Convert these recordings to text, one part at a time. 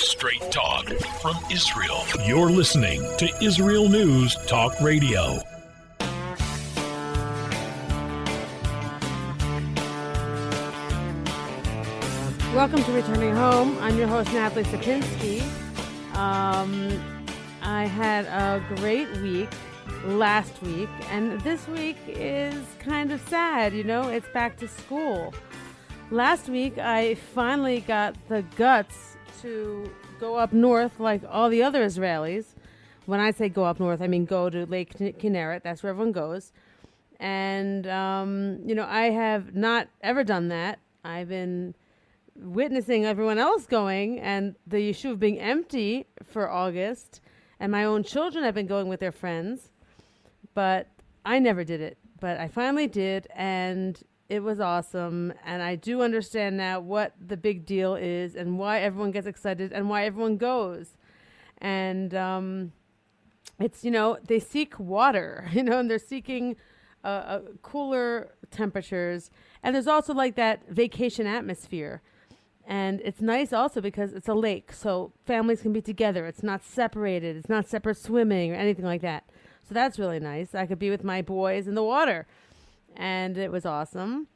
Straight talk from Israel. You're listening to Israel News Talk Radio. Welcome to Returning Home. I'm your host, Natalie. I had a great week last week, and this week is kind of sad. You know, it's back to school. Last week, I finally got the guts to go up north like all the other Israelis. When I say go up north, I mean go to Lake Kinneret. That's where everyone goes. And, I have not ever done that. I've been witnessing everyone else going and the yeshuv being empty for August. And my own children have been going with their friends. But I never did it. But I finally did, and it was awesome. And I do understand now what the big deal is and why everyone gets excited and why everyone goes. And it's, they seek water, and they're seeking cooler temperatures. And there's also like that vacation atmosphere. And it's nice also because it's a lake, so families can be together. It's not separated. It's not separate swimming or anything like that. So that's really nice. I could be with my boys in the water. And it was awesome.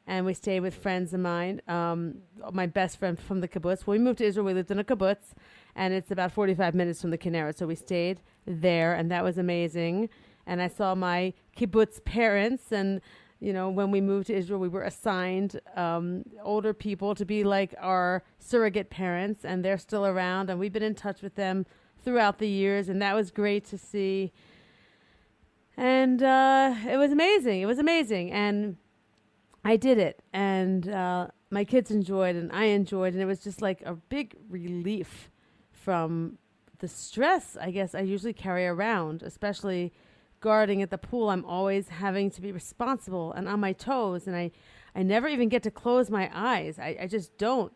And we stayed with friends of mine, my best friend from the kibbutz. When we moved to Israel, we lived in a kibbutz, and it's about 45 minutes from the Kinneret. So we stayed there, and that was amazing. And I saw my kibbutz parents, and when we moved to Israel, we were assigned older people to be like our surrogate parents, and they're still around, and we've been in touch with them throughout the years, and that was great to see. And it was amazing. It was amazing, and I did it, and my kids enjoyed, and I enjoyed, and it was just like a big relief from the stress, I guess, I usually carry around, especially guarding at the pool. I'm always having to be responsible and on my toes, and I never even get to close my eyes. I just don't.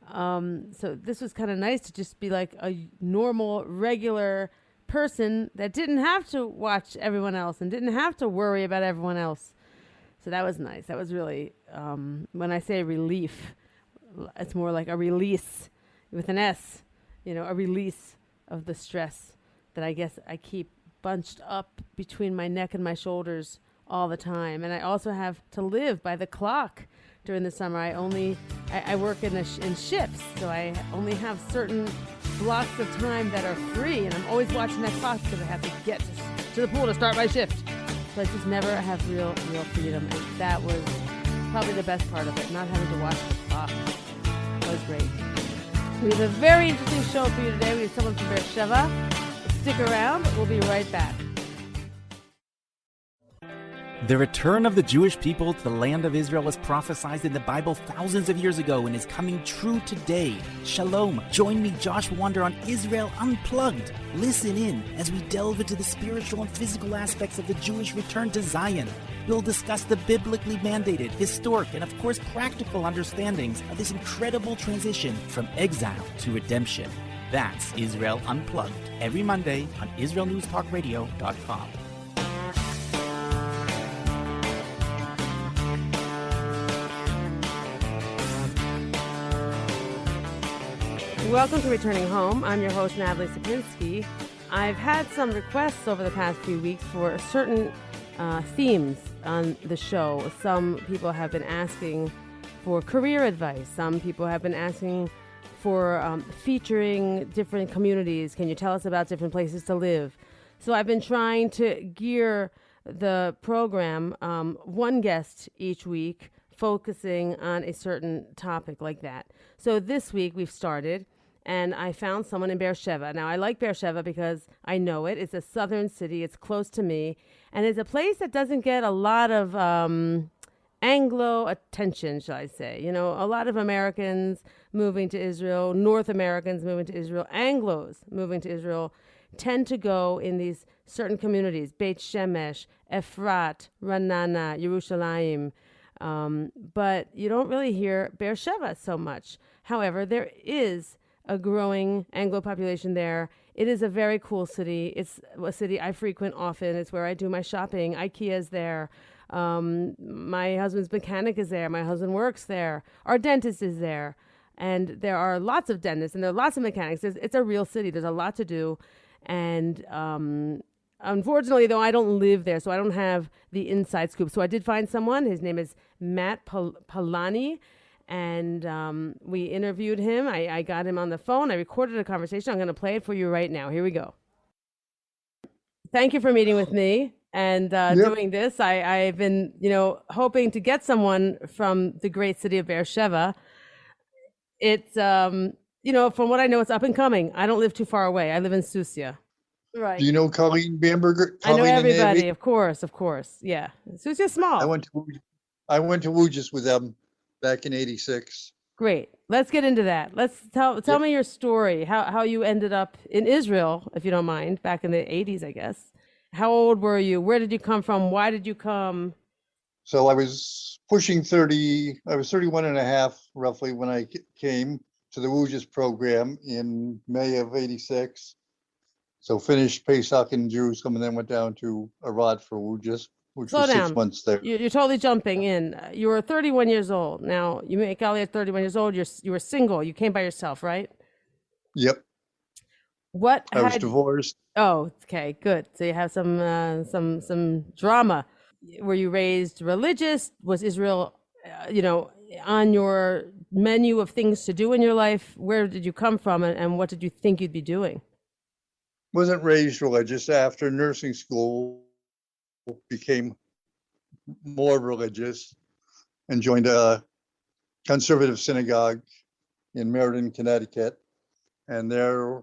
So this was kind of nice to just be like a normal, regular person that didn't have to watch everyone else and didn't have to worry about everyone else. So that was nice. That was really, when I say relief, it's more like a release with an S, a release of the stress that I guess I keep bunched up between my neck and my shoulders all the time. And I also have to live by the clock during the summer. I work in shifts, so I only have certain blocks of time that are free, and I'm always watching that clock because I have to get to the pool to start my shift. So I just never have real freedom, and that was probably the best part of it, not having to watch the clock. That was great. We have a very interesting show for you today. We have someone from Beer Sheva. Stick around. We'll be right back. The return of the Jewish people to the land of Israel was prophesied in the Bible thousands of years ago and is coming true today. Shalom. Join me, Josh Wander, on Israel Unplugged. Listen in as we delve into the spiritual and physical aspects of the Jewish return to Zion. We'll discuss the biblically mandated, historic, and of course practical understandings of this incredible transition from exile to redemption. That's Israel Unplugged, every Monday on IsraelNewsTalkRadio.com. Welcome to Returning Home. I'm your host, Natalie Sapinski. I've had some requests over the past few weeks for certain themes on the show. Some people have been asking for career advice. Some people have been asking for featuring different communities. Can you tell us about different places to live? So I've been trying to gear the program one guest each week, focusing on a certain topic like that. So this week we've started, and I found someone in Beer Sheva. Now, I like Beer Sheva because I know it. It's a southern city. It's close to me. And it's a place that doesn't get a lot of Anglo attention, shall I say. A lot of Americans moving to Israel, North Americans moving to Israel, Anglos moving to Israel, tend to go in these certain communities, Beit Shemesh, Efrat, Ranana, Yerushalayim. But you don't really hear Beer Sheva so much. However, there is a growing Anglo population there. It is a very cool city. It's a city I frequent often. It's where I do my shopping. IKEA is there. My husband's mechanic is there. My husband works there. Our dentist is there. And there are lots of dentists and there are lots of mechanics. It's a real city. There's a lot to do. And unfortunately, though, I don't live there, so I don't have the inside scoop. So I did find someone. His name is Matt Polani. And we interviewed him. I got him on the phone. I recorded a conversation. I'm going to play it for you right now. Here we go. Thank you for meeting with me and doing this. I've been, hoping to get someone from the great city of Beer Sheva. It's, from what I know, it's up and coming. I don't live too far away. I live in Susia. Right. Do you know Colleen Bamberger? I know everybody. Of course. Yeah. Susia's small. I went to WUJS with them back in '86. Great. Let's get into that. Let's tell me your story, how you ended up in Israel, if you don't mind, back in the 80s, I guess. How old were you? Where did you come from? Why did you come? So I was pushing 30. I was 31 and a half roughly when I came to the WUJS program in May of '86. So finished Pesach in Jerusalem and then went down to Arad for WUJS, which was 6 months there. You're totally jumping in. You were 31 years old. Now, you make aliyah at 31 years old. You were single. You came by yourself, right? Yep. I was divorced. Oh, okay, good. So you have some drama. Were you raised religious? Was Israel, on your menu of things to do in your life? Where did you come from, and what did you think you'd be doing? Wasn't raised religious. After nursing school, became more religious and joined a conservative synagogue in Meriden, Connecticut. And there,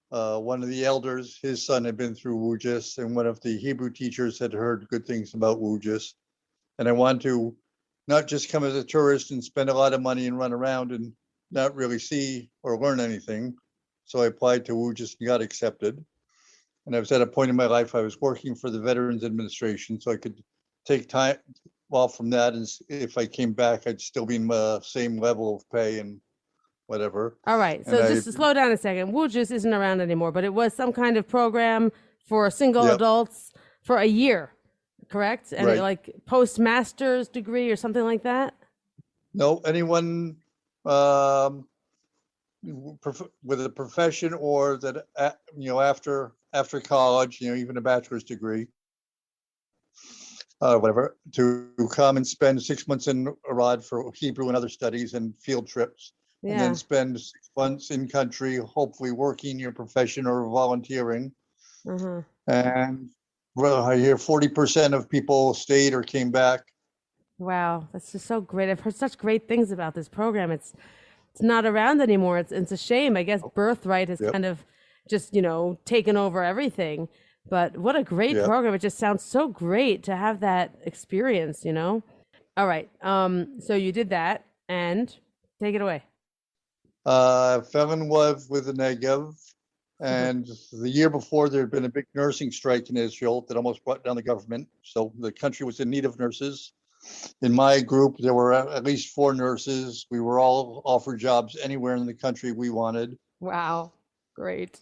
one of the elders, his son had been through WUJS, and one of the Hebrew teachers had heard good things about WUJS. And I wanted to not just come as a tourist and spend a lot of money and run around and not really see or learn anything. So I applied to WUJS and got accepted. And I was at a point in my life, I was working for the Veterans Administration, so I could take time off from that. And if I came back, I'd still be in the same level of pay and whatever. All right. So just to slow down a second, WUJS isn't around anymore, but it was some kind of program for single adults for a year, correct? And like postmaster's degree or something like that? No, anyone with a profession or that, after college, even a bachelor's degree, whatever, to come and spend 6 months in Arad for Hebrew and other studies and field trips, and then spend 6 months in country, hopefully working your profession or volunteering. And I hear 40% of people stayed or came back. Wow, that's just so great. I've heard such great things about this program. It's not around anymore. It's a shame. I guess birthright has kind of just, taken over everything. But what a great program. It just sounds so great to have that experience, All right. So you did that, and take it away. Fell in love with the Negev. And the year before, there had been a big nursing strike in Israel that almost brought down the government. So the country was in need of nurses. In my group, there were at least 4 nurses. We were all offered jobs anywhere in the country we wanted. Wow, great.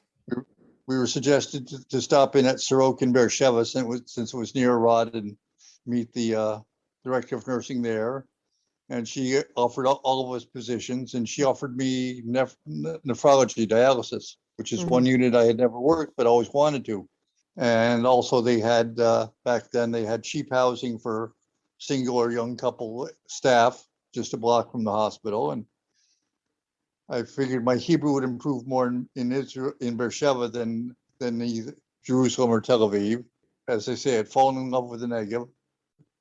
We were suggested to stop in at Sorok in Beer Sheva since it was near Arad and meet the director of nursing there. And she offered all of us positions, and she offered me nephrology dialysis, which is one unit I had never worked but always wanted to. And also they had, back then, they had cheap housing for single or young couple staff just a block from the hospital. And I figured my Hebrew would improve more in Israel, in Beer Sheva than either Jerusalem or Tel Aviv. As I say, I'd fallen in love with the Negev.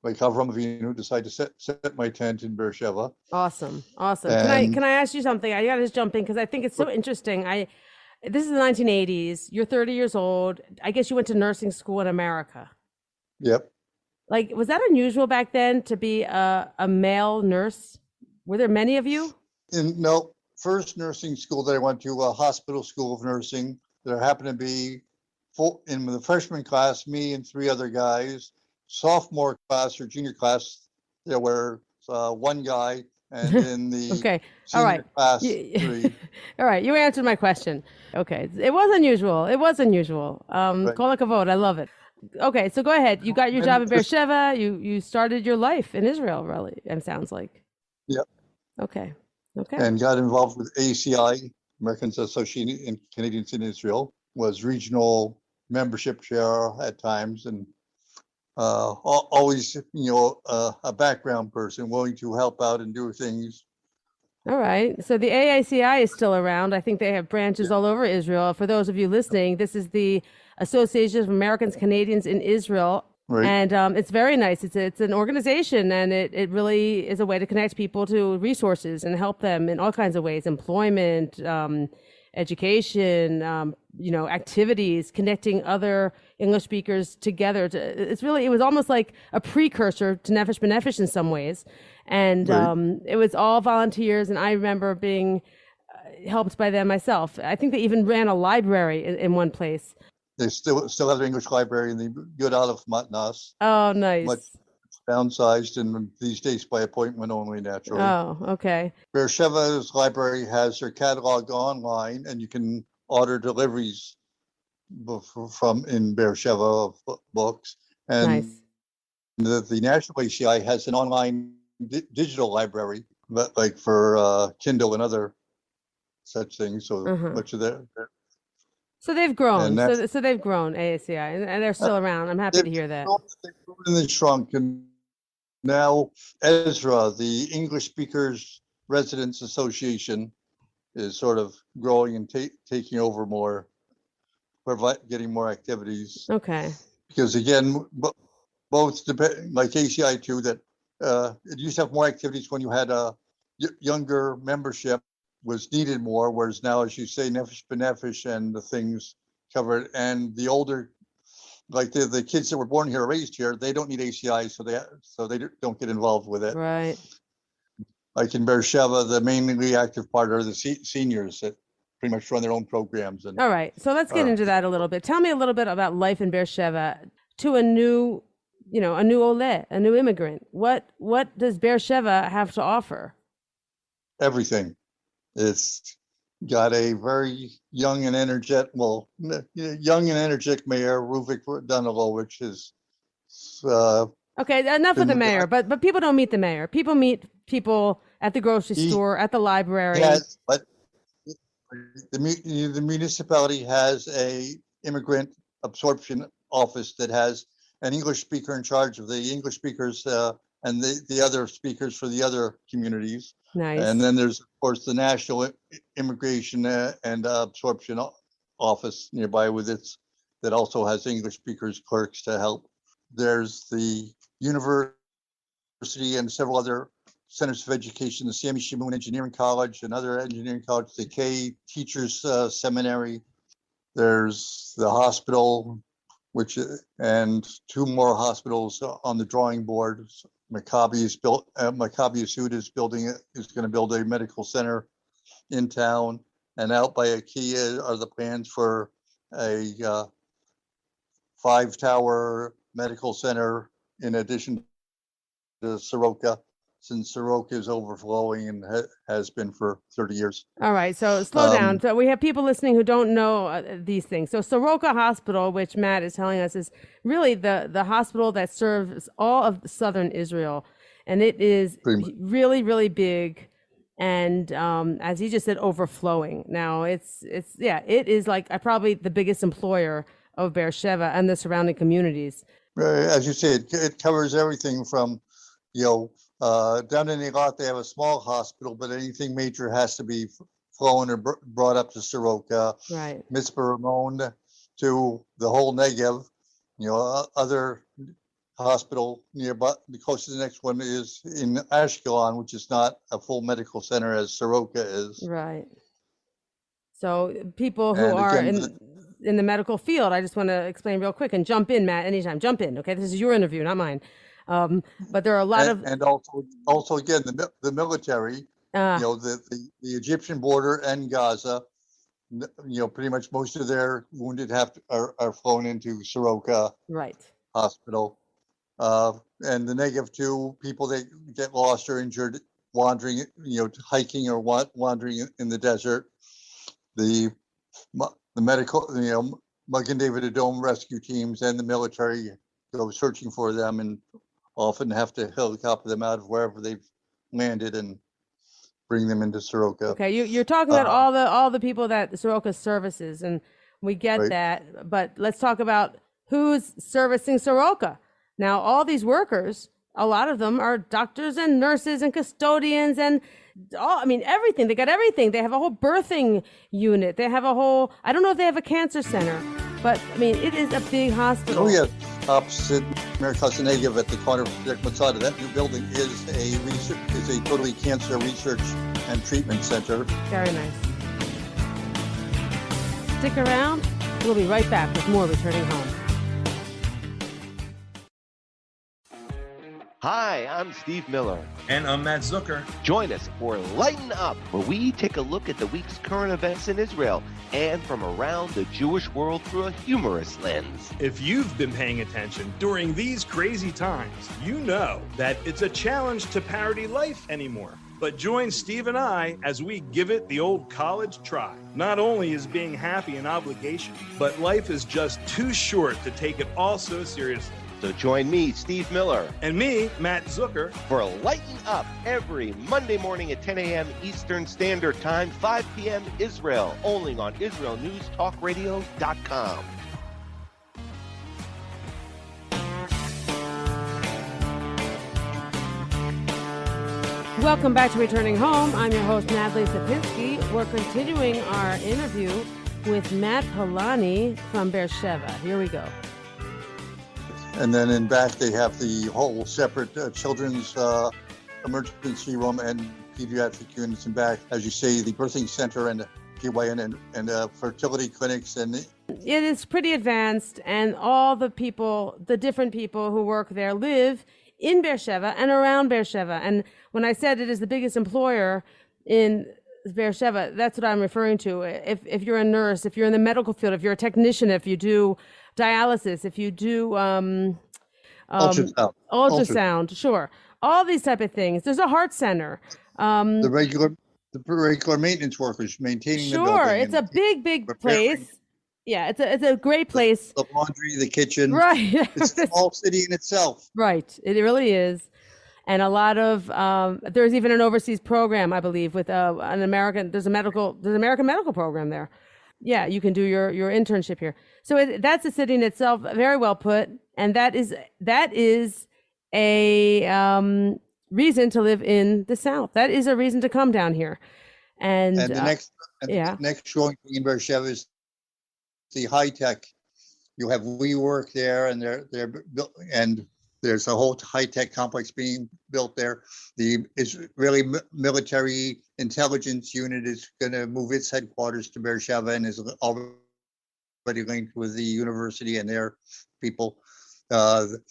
Like Avram Avinu, decided to set my tent in Beer Sheva. Awesome. Can I ask you something? I gotta just jump in because I think it's so interesting. This is the 1980s. You're 30 years old. I guess you went to nursing school in America. Yep. Like, was that unusual back then to be a male nurse? Were there many of you? No, first nursing school that I went to, a hospital school of nursing. There happened to be in the freshman class, me and 3 other guys. Sophomore class or junior class, there were one guy, and in the senior class, 3. All right, you answered my question. Okay, it was unusual. Kol hakavod, I love it. Okay, so go ahead. You got your job in Beer Sheva. You started your life in Israel, really, it sounds like. Yep. Okay. Okay. and got involved with ACI, Americans Association in Canadians in Israel, was regional membership chair at times, and always, a background person willing to help out and do things. All right. So the AICI is still around. I think they have branches all over Israel. For those of you listening, this is the Association of Americans Canadians in Israel. Right. And it's very nice. It's an organization, and it really is a way to connect people to resources and help them in all kinds of ways: employment, education, activities, connecting other English speakers together. It was almost like a precursor to Nefesh B'Nefesh in some ways. And Right. it was all volunteers, and I remember being helped by them myself. I think they even ran a library in one place. They still have the English library in the Good Aleph Matnas, Oh, much nice. downsized, and these days by appointment only, naturally. Oh, okay. Beer Sheva's library has their catalog online, and you can order deliveries from in Beer Sheva of books. And Nice. the National ACI has an online digital library, but like for Kindle and other such things. So Uh-huh. much of their So they've grown. and that's So they've grown, AACI, and they're still around. I'm happy to hear that. they've grown and they shrunk, and now Ezra, the English Speakers Residents Association, is sort of growing and taking over more, getting more activities. Okay. Because again, both like ACI too, that it used to have more activities when you had a younger membership was needed more, whereas now, as you say, Nefesh B'Nefesh and the things covered, and the older, like the kids that were born here, raised here, they don't need ACI, so they don't get involved with it. Right. Like in Beer Sheva, the mainly active part are the seniors that pretty much run their own programs. And All right. So let's get into that a little bit. Tell me a little bit about life in Beer Sheva to a new oleh, a new immigrant. What does Beer Sheva have to offer? everything. It's got a very young and energetic mayor, Ruvik Danilowicz, is Okay, enough of the been- mayor, but people don't meet the mayor. People meet people at the grocery store, at the library. Yes, but the municipality has a immigrant absorption office that has an English speaker in charge of the English speakers and the other speakers for the other communities. Nice. And then there's, of course, the National Immigration and Absorption Office nearby with its that also has English speakers clerks to help. There's the university and several other centers of education, the Sammy Shimoon Engineering College and other engineering colleges, the K Teachers Seminary. There's the hospital, and two more hospitals on the drawing board. Maccabi Yesud is going to build a medical center in town, and out by IKEA are the plans for a 5-tower medical center in addition to Soroka, since Soroka is overflowing and has been for 30 years. All right, so slow down. So we have people listening who don't know these things. So Soroka Hospital, which Matt is telling us, is really the hospital that serves all of southern Israel, and it is really, really big, and as he just said, overflowing. Now it is like probably the biggest employer of Beer Sheva and the surrounding communities. As you say, it covers everything from, down in Eilat, they have a small hospital, but anything major has to be flown or brought up to Soroka. Right. Mitzvah Ramon to the whole Negev. Other hospital nearby. The closest to the next one is in Ashkelon, which is not a full medical center as Soroka is. Right. So people who are in the medical field, I just want to explain real quick and jump in, Matt, anytime. Jump in, okay? This is your interview, not mine. But there are a lot of... And also again, the military, the Egyptian border and Gaza, pretty much most of their wounded are flown into Soroka Hospital. And the Negev too, people that get lost or injured wandering, hiking or wandering in the desert. The medical, Magen David Adom rescue teams and the military go searching for them and often have to helicopter them out of wherever they've landed and bring them into Soroka. Okay, you're talking about all the people that Soroka services, and we get Right. that. But let's talk about who's servicing Soroka. Now, all these workers, a lot of them are doctors and nurses and custodians and everything. They got everything. They have a whole birthing unit. They have a whole, I don't know if they have a cancer center, but it is a big hospital. Oh, yeah. Opposite Merkaz Negev at the corner of Masada. That new building is a totally cancer research and treatment center. Very nice. Stick around. We'll be right back with more Returning Home. Hi, I'm Steve Miller. And I'm Matt Zucker. Join us for Lighten Up, where we take a look at the week's current events in Israel and from around the Jewish world through a humorous lens. If you've been paying attention during these crazy times, you know that it's a challenge to parody life anymore. But join Steve and I as we give it the old college try. Not only is being happy an obligation, but life is just too short to take it all so seriously. So join me, Steve Miller, And me, Matt Zucker, for Lighten Up every Monday morning at 10 a.m. Eastern Standard Time, 5 p.m. Israel, only on IsraelNewsTalkRadio.com. Welcome back to Returning Home. I'm your host, Natalie Sapinski. We're continuing our interview with Matt Polani from Beer Sheva. Here we go. And then in back, they have the whole separate children's emergency room and pediatric units in back. As you say, the birthing center and GYN and fertility clinics. And it is pretty advanced, and all the different people who work there live in Beer Sheva and around Beer Sheva. And when I said it is the biggest employer in Beer Sheva, that's what I'm referring to. If you're a nurse, if you're in the medical field, if you're a technician, if you do dialysis, if you do ultrasound, sure, all these type of things. There's a heart center. the regular maintenance workers maintaining the building. Sure, it's a big place. Yeah, it's a great place. The laundry, the kitchen. Right. It's a small city in itself. Right. It really is. And a lot of there's even an overseas program, I believe, with an American. There's American medical program there. Yeah, you can do your internship here. So that's a city in itself, very well put, and that is a reason to live in the South. That is a reason to come down here. And the next growing thing in Beer Sheva is the high tech. You have WeWork there, and and there's a whole high tech complex being built there. The Israeli military intelligence unit is going to move its headquarters to Beer Sheva and is already linked with the university and their people. The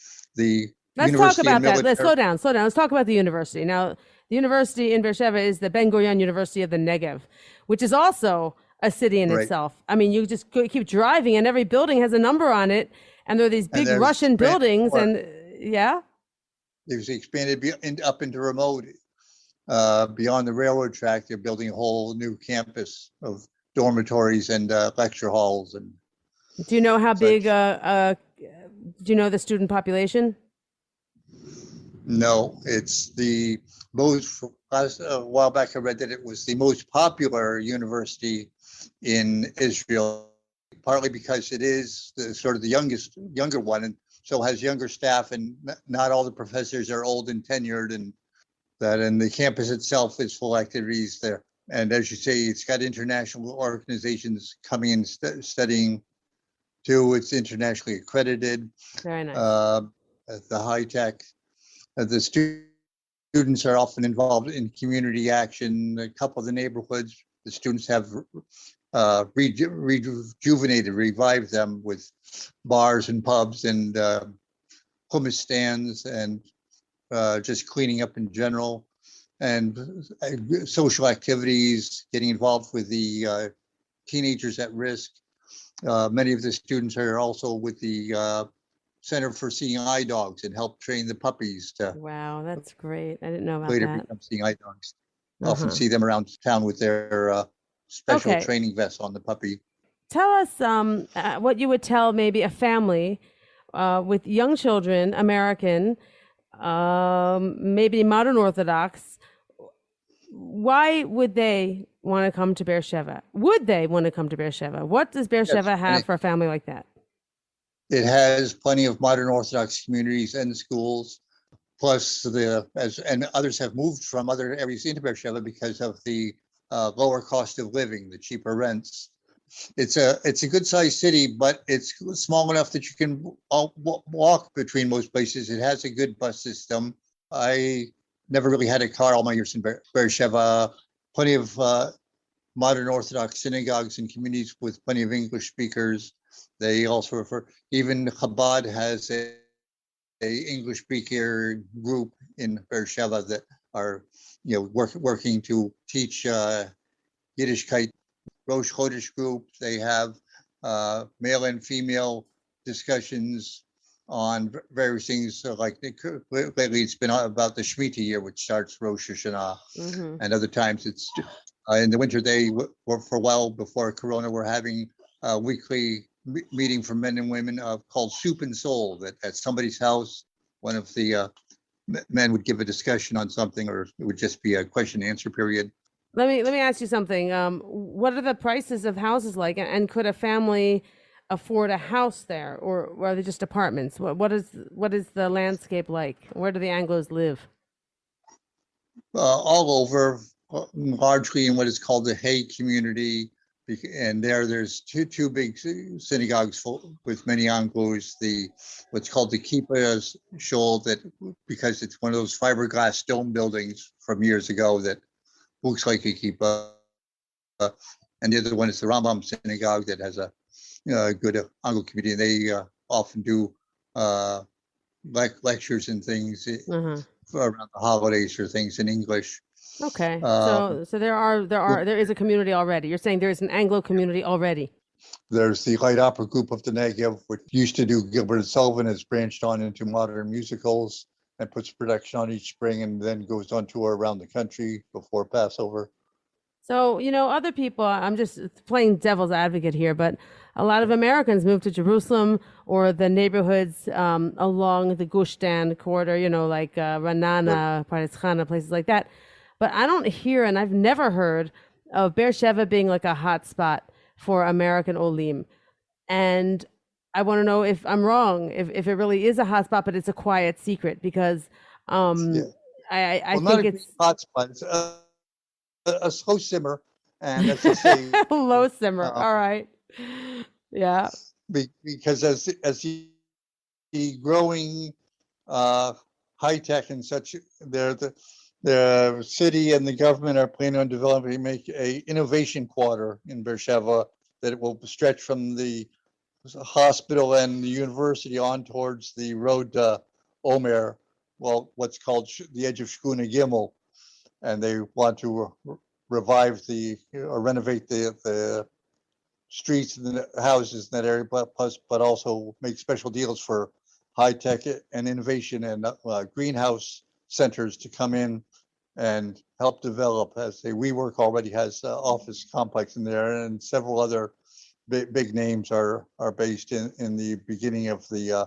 Let's university talk about that. military- Let's slow down. Let's talk about the university. Now, the university in Beer Sheva is the Ben Gurion University of the Negev, which is also a city in Right. itself. I mean, you just keep driving and every building has a number on it. And there are these big there's Russian grand buildings. park. And yeah. They've expanded up into remote, beyond the railroad track. They're building a whole new campus of dormitories and lecture halls. And Do you know how So big, do you know the student population? no, it's the most. A while back, I read that it was the most popular university in Israel, partly because it is the younger one, and so has younger staff, and not all the professors are old and tenured, and the campus itself is full activities there. And as you say, it's got international organizations coming in studying too. It's internationally accredited. Very nice. The high tech, the students are often involved in community action. A couple of the neighborhoods, the students have revived them with bars and pubs and hummus stands and just cleaning up in general, and social activities, getting involved with the teenagers at risk. Many of the students are also with the Center for Seeing Eye Dogs and help train the puppies to Wow, that's great. I didn't know about later that. become seeing eye dogs. Often Uh-huh. see them around town with their special Okay. training vests on the puppy. Tell us what you would tell maybe a family with young children, American, maybe modern Orthodox. why would they want to come to Beer Sheva? Would they want to come to Beer Sheva? What does Beer Sheva have for a family like that? It has plenty of modern Orthodox communities and schools, plus and others have moved from other areas into Beer Sheva because of the lower cost of living, the cheaper rents. It's a good sized city, but it's small enough that you can walk between most places. It has a good bus system. I never really had a car all my years in Beer Sheva. Plenty of modern Orthodox synagogues and communities with plenty of English speakers. They also even Chabad has a English speaker group in Beer Sheva that are working to teach Yiddishkeit. Rosh Chodesh group. They have male and female discussions on various things. Like lately, it's been about the Shemitah year, which starts Rosh Hashanah, and other times it's in the winter. They were for a while before Corona were having a weekly meeting for men and women called Soup and Soul. That at somebody's house, one of the men would give a discussion on something, or it would just be a question and answer period. Let me ask you something. What are the prices of houses like, and could a family afford a house there, or are they just apartments? What is the landscape like? Where do the Anglos live? All over, largely in what is called the Hay community, and there's two big synagogues with many Anglos. What's called the Kippah Shul, that because it's one of those fiberglass dome buildings from years ago that looks like a kippah, and the other one is the Rambam synagogue that has a good Anglo community. They often do lectures and things around the holidays or things in English. Okay, so there is a community already. You're saying there is an Anglo community already. There's the Light Opera Group of the Negev, which used to do Gilbert and Sullivan, has branched on into modern musicals and puts production on each spring, and then goes on tour around the country before Passover. So, other people, I'm just playing devil's advocate here, but a lot of Americans move to Jerusalem or the neighborhoods along the Gush Dan corridor, like Ranana, Pardes Chana, places like that. But I don't hear, and I've never heard of Beer Sheva being like a hot spot for American Olim. And I want to know if I'm wrong, if it really is a hotspot, but it's a quiet secret, because I think it's a hotspot. It's a slow simmer, and that's to say, low simmer. All right, yeah. Because as the growing high tech and such, the city and the government are planning on developing, make a innovation quarter in Beer Sheva that it will stretch from the hospital and the university on towards the road to Omer, what's called the edge of Shkuna Gimel, and they want to revive or renovate the streets and the houses in that area, but also make special deals for high tech and innovation and greenhouse centers to come in and help develop. As WeWork already has office complex in there, and several other big names are based in the beginning of the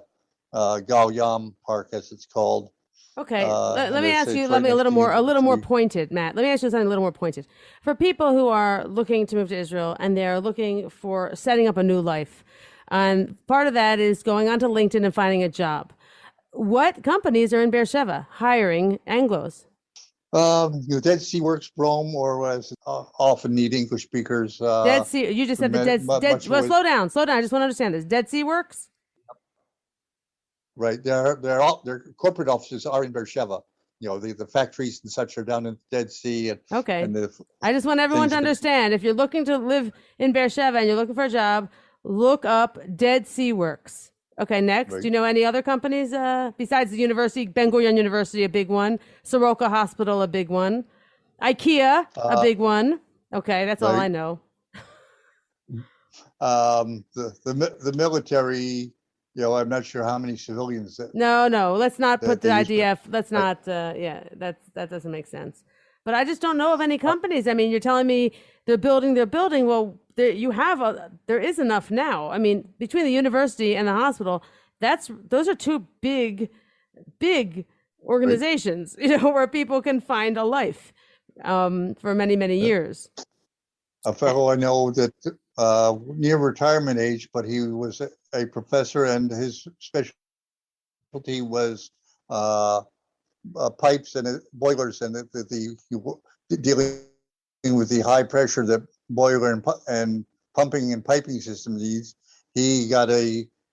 Gal Yam Park, as it's called. Okay, let me ask you a little more pointed, Matt. Let me ask you something a little more pointed. For people who are looking to move to Israel and they're looking for setting up a new life, and part of that is going onto LinkedIn and finding a job. What companies are in Beer Sheva hiring Anglos? Dead Sea Works, Rome, or often need English speakers. Dead Sea. You just said the Dead. Well, slow down. I just want to understand this. Dead Sea Works. Right. Their corporate offices are in Beer Sheva. The factories and such are down in the Dead Sea. Okay. I just want everyone to understand. If you're looking to live in Beer Sheva and you're looking for a job, look up Dead Sea Works. Okay, next. Right. Do you know any other companies besides the university? Ben Gurion University, a big one. Soroka Hospital, a big one. IKEA, a big one. Okay, that's all I know. The military, I'm not sure how many civilians. No. Let's not put the IDF. Let's not. That doesn't make sense. But I just don't know of any companies. I mean, you're telling me they're building. Well, there is enough now. I mean, between the university and the hospital, those are two big organizations, where people can find a life. for many, many years. A fellow I know that near retirement age, but he was a professor, and his specialty was pipes and boilers, and dealing with the high pressure that boiler and pumping and piping system needs. He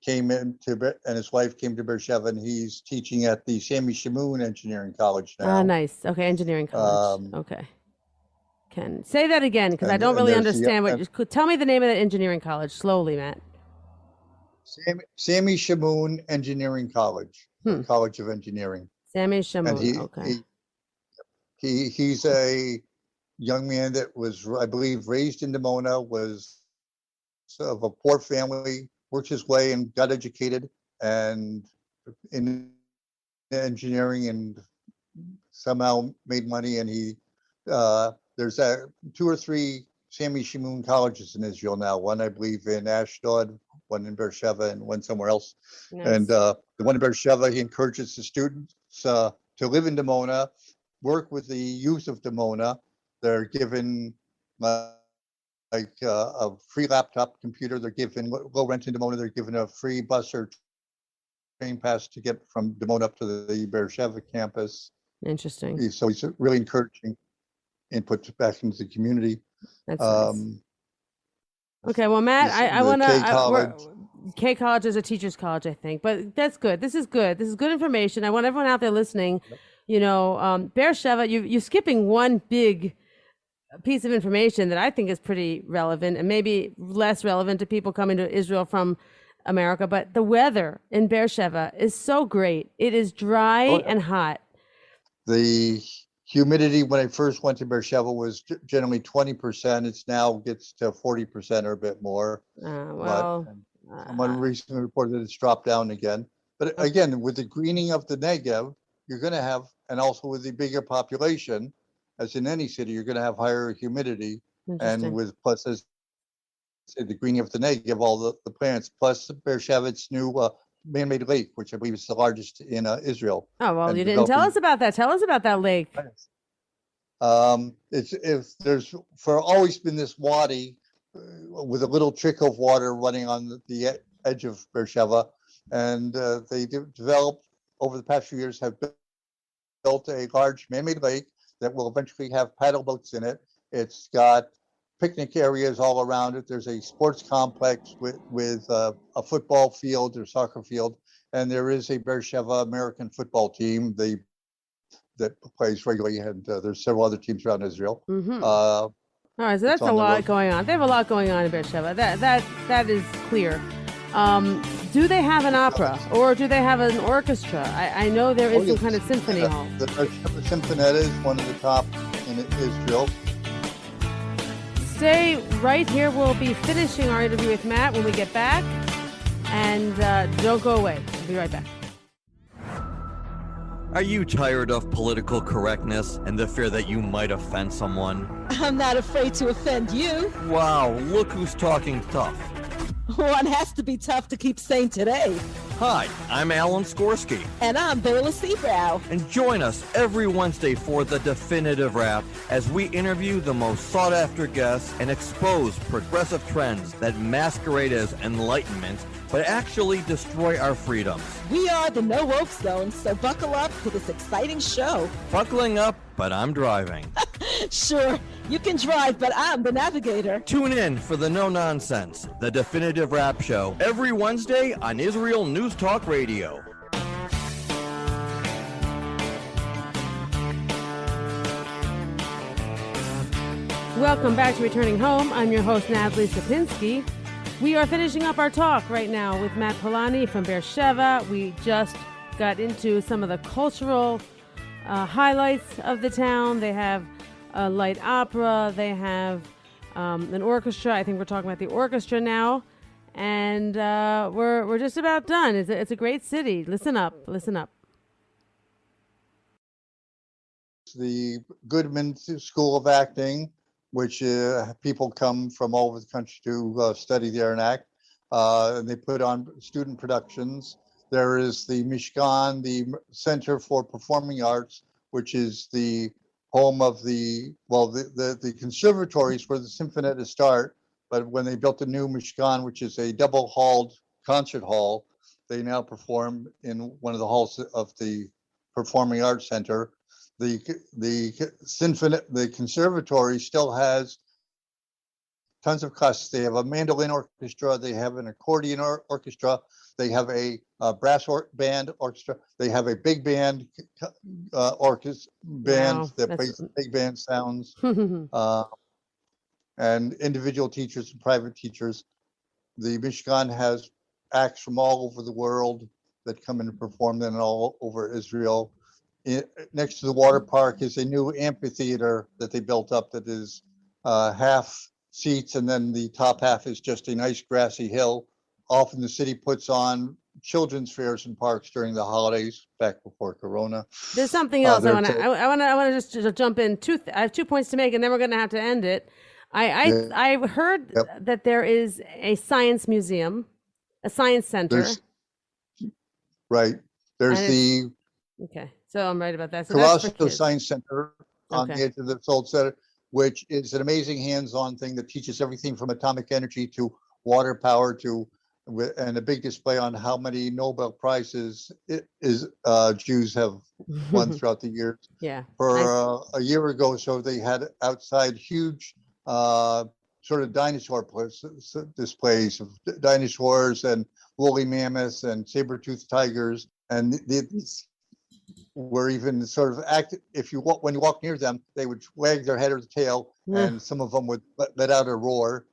came into, and his wife came to Beer Sheva, and he's teaching at the Sammy Shamoon Engineering College now. Ah, nice. Okay, engineering college. Okay. Can say that again, because I don't really understand what you could tell me the name of that engineering college slowly, Matt. Sammy Shamoon Engineering College, College of Engineering. Sammy Shamoon. Okay. He's a young man that was, I believe, raised in Dimona, was of a poor family, worked his way and got educated and in engineering, and somehow made money. And there's 2 or 3 Sammy Shamoon colleges in Israel now. One, I believe, in Ashdod, one in Beer Sheva, and one somewhere else. Nice. And the one in Beer Sheva, he encourages the students to live in Dimona, work with the youth of Dimona. They're given a free laptop computer. They're given low rent in Dimona. They're given a free bus or train pass to get from Dimona up to the Beer Sheva campus. Interesting. So he's really encouraging input back into the community. That's nice. Okay, well, Matt, I want to. K College is a teacher's college, I think, but that's good. This is good. This is good information. I want everyone out there listening. You know, Beer Sheva, you're skipping one big piece of information that I think is pretty relevant and maybe less relevant to people coming to Israel from America. But the weather in Beer Sheva is so great. It is dry and hot. The humidity when I first went to Beer Sheva was generally 20%. It's now gets to 40% or a bit more. Someone recently reported that it's dropped down again. But again, with the greening of the Negev, you're going to have, and also with the bigger population, as in any city, you're going to have higher humidity. And with plus, as the greening of the Negev, all the plants, plus Beer Sheva's new man-made lake, which I believe is the largest in Israel. Oh, well, you didn't tell us about that. Tell us about that lake. There's always been this wadi with a little trickle of water running on the edge of Beer Sheva, and they developed over the past few years, have built a large man-made lake that will eventually have paddle boats in it. It's got picnic areas all around it. There's a sports complex with a football field or soccer field, and there is a Beer Sheva American football team that plays regularly, and there's several other teams around Israel. All right, so that's a lot going on. They have a lot going on in Beer Sheva. That is clear. Do they have an opera or do they have an orchestra? I know there is some kind of symphony hall. The Symphonetta is one of the top in Israel. Stay right here. We'll be finishing our interview with Matt when we get back. And don't go away. We'll be right back. Are you tired of political correctness and the fear that you might offend someone? I'm not afraid to offend you. Wow, look who's talking tough. One has to be tough to keep sane today. Hi, I'm Alan Skorsky. And I'm Bela Seabrow. And join us every Wednesday for The Definitive Wrap as we interview the most sought-after guests and expose progressive trends that masquerade as enlightenment but actually destroy our freedoms. We are the No Woke Zone, so buckle up to this exciting show. Buckling up, but I'm driving. Sure, you can drive, but I'm the navigator. Tune in for the No Nonsense, The Definitive Wrap Show, every Wednesday on Israel News Talk Radio. Welcome back to Returning Home. I'm your host, Natalie Sapinski. We are finishing up our talk right now with Matt Polani from Beer Sheva. We just got into some of the cultural highlights of the town. They have a light opera. They have an orchestra. I think we're talking about the orchestra now. And we're just about done. It's a great city. Listen up. Listen up. The Goodman School of Acting, which people come from all over the country to study there and act. And they put on student productions. There is the Mishkan, the Center for Performing Arts, which is the home of the conservatories where the symphonietta start. But when they built the new Mishkan, which is a double-halled concert hall, they now perform in one of the halls of the Performing Arts Center. The conservatory still has tons of classes. They have a mandolin orchestra. They have an accordion orchestra. They have a brass band orchestra. They have a big band orchestra band that plays big band sounds, and individual teachers and private teachers. The Mishkan has acts from all over the world that come in and perform then all over Israel. Next to the water park is a new amphitheater that they built up that is half seats, and then the top half is just a nice grassy hill. Often the city puts on children's fairs and parks during the holidays, back before Corona. There's something else I want to just jump in. I have 2 points to make, and then we're going to have to end it. I heard that there is a science museum, a science center. There's okay, so I'm right about that. So Colossal Science Center on the edge of the Soul Center, which is an amazing hands-on thing that teaches everything from atomic energy to water power and a big display on how many Nobel Prizes Jews have won throughout the years. Yeah. For a year ago or so, they had outside huge sort of dinosaur displays of dinosaurs and woolly mammoths and saber-toothed tigers, and these were even sort of active. When you walk near them, they would wag their head or the tail, and some of them would let out a roar.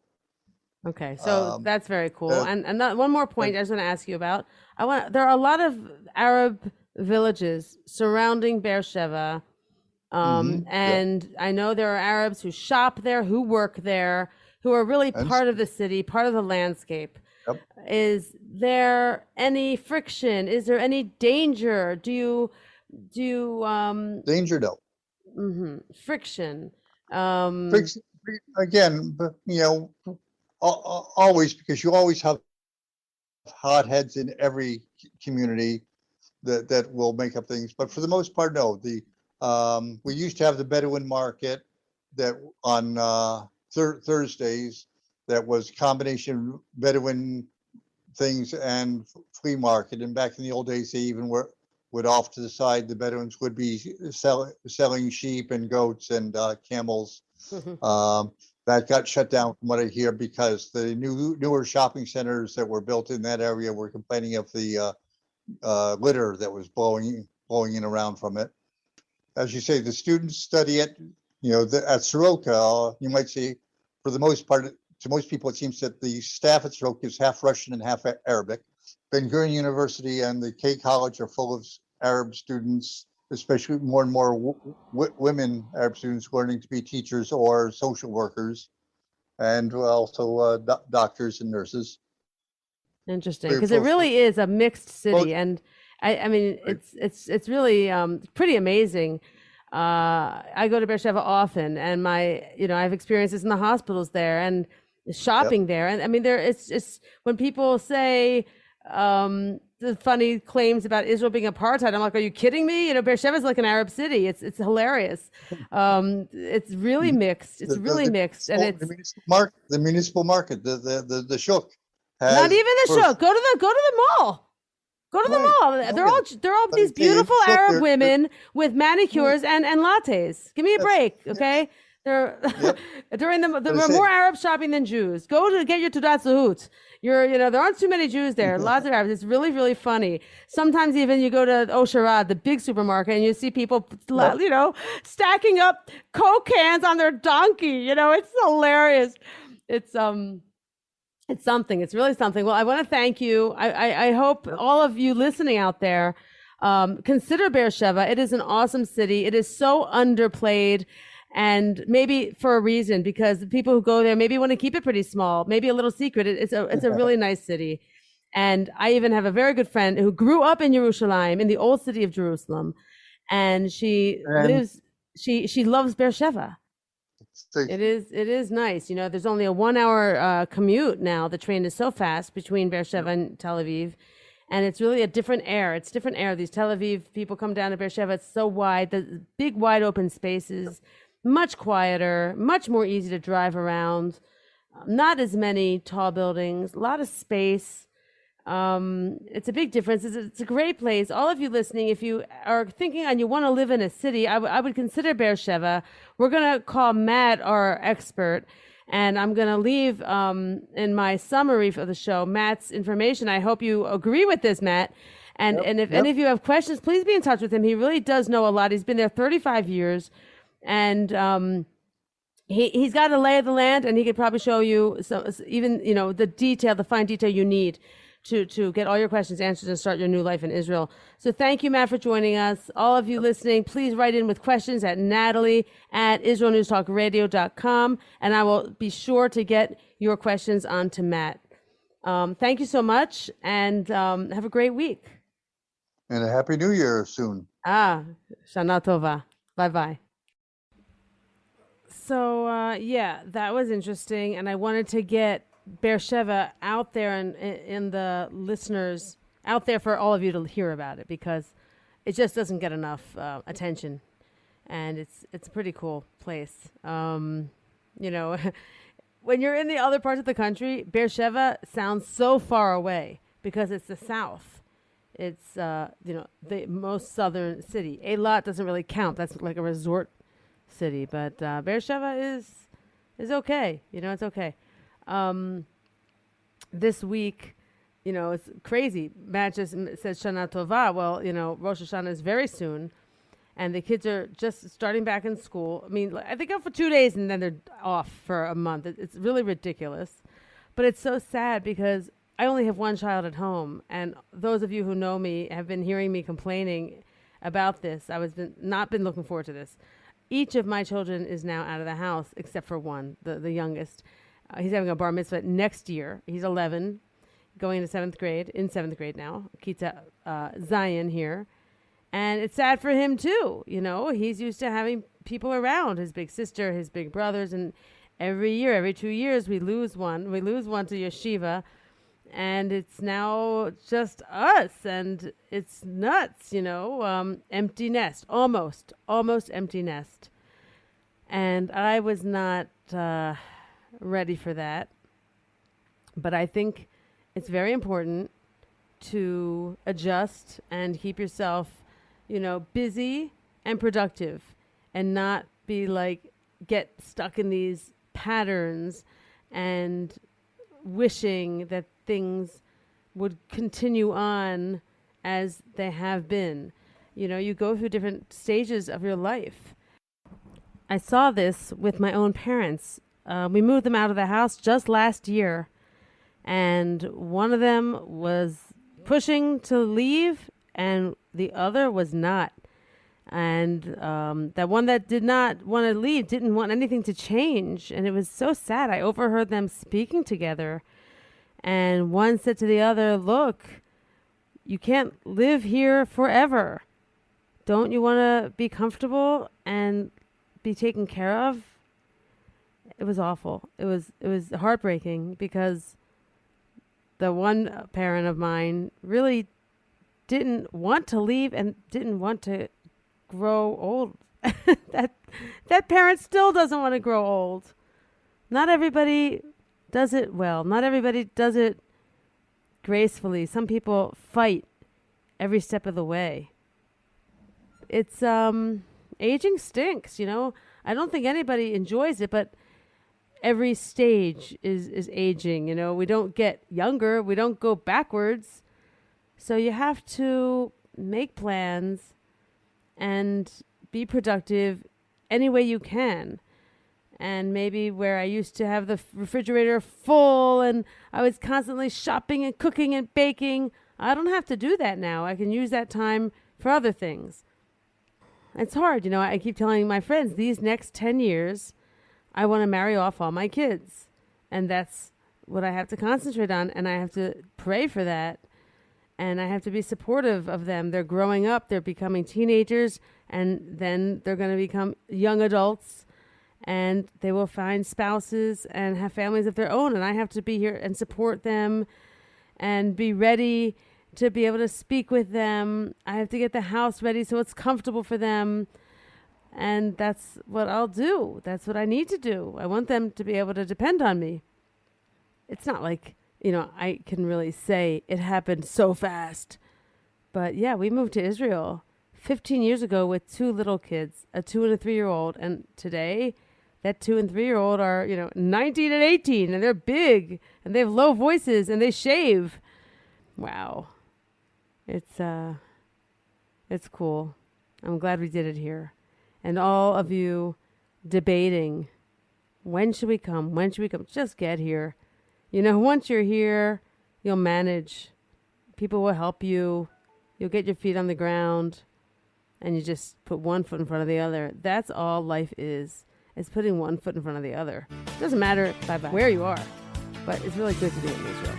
Okay, so that's very cool. And one more point I just want to ask you about. There are a lot of Arab villages surrounding Beer Sheva, and I know there are Arabs who shop there, who work there, who are really part of the city, part of the landscape. Yep. Is there any friction? Is there any danger? Do you danger? No. Friction. Friction again, but always, because you always have hotheads in every community that will make up things. But for the most part, no. We used to have the Bedouin market that on Thursdays. That was a combination Bedouin things and flea market. And back in the old days, they even would off to the side, the Bedouins would be selling sheep and goats and camels. That got shut down from what I hear, because the newer shopping centers that were built in that area were complaining of the litter that was blowing in around from it. As you say, the students study it. At Soroka, you might see, for the most part, to most people, it seems that the staff at Soroka is half Russian and half Arabic. Ben Gurion University and the K College are full of Arab students, especially more and more women Arab students learning to be teachers or social workers, and also doctors and nurses. Interesting, because it really is a mixed city, and I mean, it's really pretty amazing. I go to Beer Sheva often, and I've experienced this in the hospitals there and shopping there. And I mean, it's when people say the funny claims about Israel being apartheid, I'm like, are you kidding me? Beer Sheva is like an Arab city. It's hilarious. It's really mixed. It's really mixed, and it's the municipal market, the shuk. Not even the shuk. Go to the mall. Go to the mall. They're all these beautiful Arab women with manicures and lattes. Give me a break, okay? They're there are more Arabs shopping than Jews. Go to get your Taudat Zehut. There aren't too many Jews there. Lots of Arabs. It's really, really funny. Sometimes even you go to Arad, the big supermarket, and you see people, stacking up Coke cans on their donkey. It's hilarious. It's something. It's really something. Well, I want to thank you. I hope all of you listening out there consider Beer Sheva. It is an awesome city. It is so underplayed, and maybe for a reason, because the people who go there maybe want to keep it pretty small, maybe a little secret. It's a really nice city. And I even have a very good friend who grew up in Yerushalayim, in the old city of Jerusalem, and she loves Beer Sheva. It is nice. There's only a 1 hour commute now. The train is so fast between Beer Sheva and Tel Aviv. And it's really a different air. It's different air. These Tel Aviv people come down to Beer Sheva. It's so wide. The big, wide open spaces, much quieter, much more easy to drive around. Not as many tall buildings, a lot of space. It's a big difference. It's a great place. All of you listening, if you are thinking and you want to live in a city, I would consider Beer Sheva. We're going to call Matt, our expert, and I'm going to leave in my summary for the show Matt's information. I hope you agree with this, Matt. And if any of you have questions, please be in touch with him. He really does know a lot. He's been there 35 years, and he's got a lay of the land, and he could probably show you even the fine detail you need to get all your questions answered and start your new life in Israel. So thank you, Matt, for joining us. All of you listening, please write in with questions at Natalie@IsraelNewsTalkRadio.com, and I will be sure to get your questions on to Matt. Thank you so much, and have a great week. And a Happy New Year soon. Shana Tova. Bye-bye. So, that was interesting, and I wanted to get Beer Sheva out there and in the listeners out there for all of you to hear about it, because it just doesn't get enough attention, and it's a pretty cool place. When you're in the other parts of the country, Beer Sheva sounds so far away because it's the south. It's the most southern city. Eilat doesn't really count. That's like a resort city, but Beer Sheva is okay. It's okay. This week, it's crazy. Matt just says Shana Tova. Well, Rosh Hashanah is very soon, and the kids are just starting back in school. I mean, they go for 2 days and then they're off for a month. It's really ridiculous, but it's so sad because I only have one child at home, and those of you who know me have been hearing me complaining about this. Not been looking forward to this. Each of my children is now out of the house except for one, the youngest. He's having a bar mitzvah next year. He's 11, going into 7th grade, in 7th grade now, Kita Zion here. And it's sad for him, too. He's used to having people around, his big sister, his big brothers. And every 2 years, we lose one. We lose one to yeshiva. And it's now just us. And it's nuts, empty nest, almost empty nest. And I was not ready for that. But I think it's very important to adjust and keep yourself, busy and productive, and not be get stuck in these patterns and wishing that things would continue on as they have been. You go through different stages of your life. I saw this with my own parents. We moved them out of the house just last year, and one of them was pushing to leave and the other was not. And that one that did not want to leave didn't want anything to change, and it was so sad. I overheard them speaking together, and one said to the other, "Look, you can't live here forever. Don't you want to be comfortable and be taken care of?" It was awful. It was heartbreaking, because the one parent of mine really didn't want to leave and didn't want to grow old. that parent still doesn't want to grow old. Not everybody does it well. Not everybody does it gracefully. Some people fight every step of the way. It's aging stinks, I don't think anybody enjoys it, but every stage is aging. We don't get younger, we don't go backwards. So you have to make plans and be productive any way you can. And maybe where I used to have the refrigerator full and I was constantly shopping and cooking and baking, I don't have to do that now. I can use that time for other things. It's hard, I keep telling my friends, these next 10 years, I want to marry off all my kids. And that's what I have to concentrate on. And I have to pray for that. And I have to be supportive of them. They're growing up. They're becoming teenagers. And then they're going to become young adults. And they will find spouses and have families of their own. And I have to be here and support them and be ready to be able to speak with them. I have to get the house ready so it's comfortable for them. And that's what I'll do. That's what I need to do. I want them to be able to depend on me. It's not like, I can really say it happened so fast. But yeah, we moved to Israel 15 years ago with 2 little kids, a 2 and a 3-year-old. And today, that 2 and 3-year-old are, 19 and 18, and they're big, and they have low voices, and they shave. Wow. It's cool. I'm glad we did it here. And all of you debating, when should we come? When should we come? Just get here. Once you're here, you'll manage. People will help you. You'll get your feet on the ground. And you just put one foot in front of the other. That's all life is putting one foot in front of the other. It doesn't matter where you are. But it's really good to be in Israel.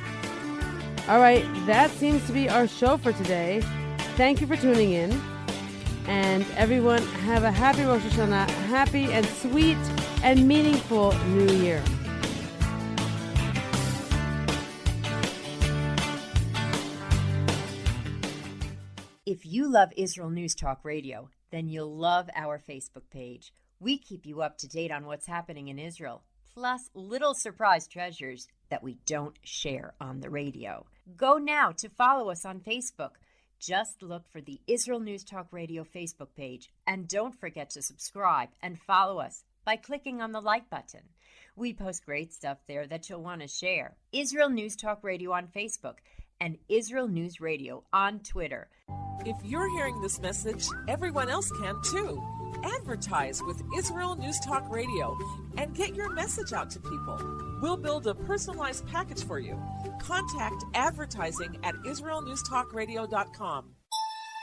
All right, that seems to be our show for today. Thank you for tuning in. And everyone, have a happy Rosh Hashanah, happy and sweet and meaningful New Year. If you love Israel News Talk Radio, then you'll love our Facebook page. We keep you up to date on what's happening in Israel, plus little surprise treasures that we don't share on the radio. Go now to follow us on Facebook. Just look for the Israel News Talk Radio Facebook page, and don't forget to subscribe and follow us by clicking on the like button. We post great stuff there that you'll want to share. Israel News Talk Radio on Facebook and Israel News Radio on Twitter. If you're hearing this message, everyone else can too. Advertise with Israel News Talk Radio and get your message out to people. We'll build a personalized package for you. Contact advertising at israelnewstalkradio.com.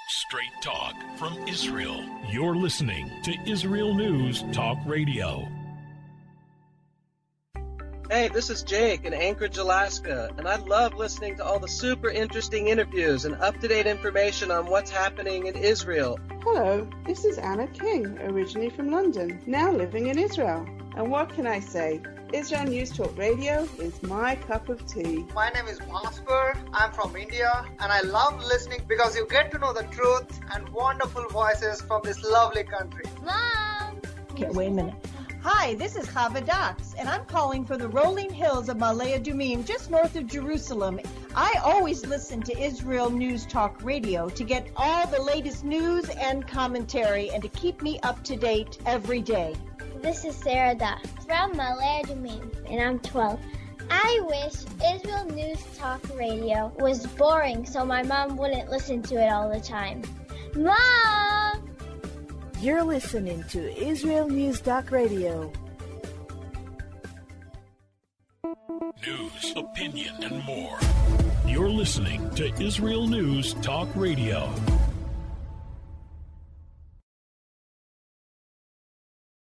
Straight talk from Israel. You're listening to Israel News Talk Radio. Hey, this is Jake in Anchorage, Alaska, and I love listening to all the super interesting interviews and up-to-date information on what's happening in Israel. Hello, this is Anna King, originally from London, now living in Israel. And what can I say? Israel News Talk Radio is my cup of tea. My name is Bhaskar. I'm from India, and I love listening because you get to know the truth and wonderful voices from this lovely country. Mom! Okay, wait a minute. Hi, this is Chava Dax, and I'm calling from the rolling hills of Ma'ale Adumim, just north of Jerusalem. I always listen to Israel News Talk Radio to get all the latest news and commentary and to keep me up to date every day. This is Sarah Dax from Ma'ale Adumim, and I'm 12. I wish Israel News Talk Radio was boring so my mom wouldn't listen to it all the time. Mom! You're listening to Israel News Talk Radio. News, opinion, and more. You're listening to Israel News Talk Radio.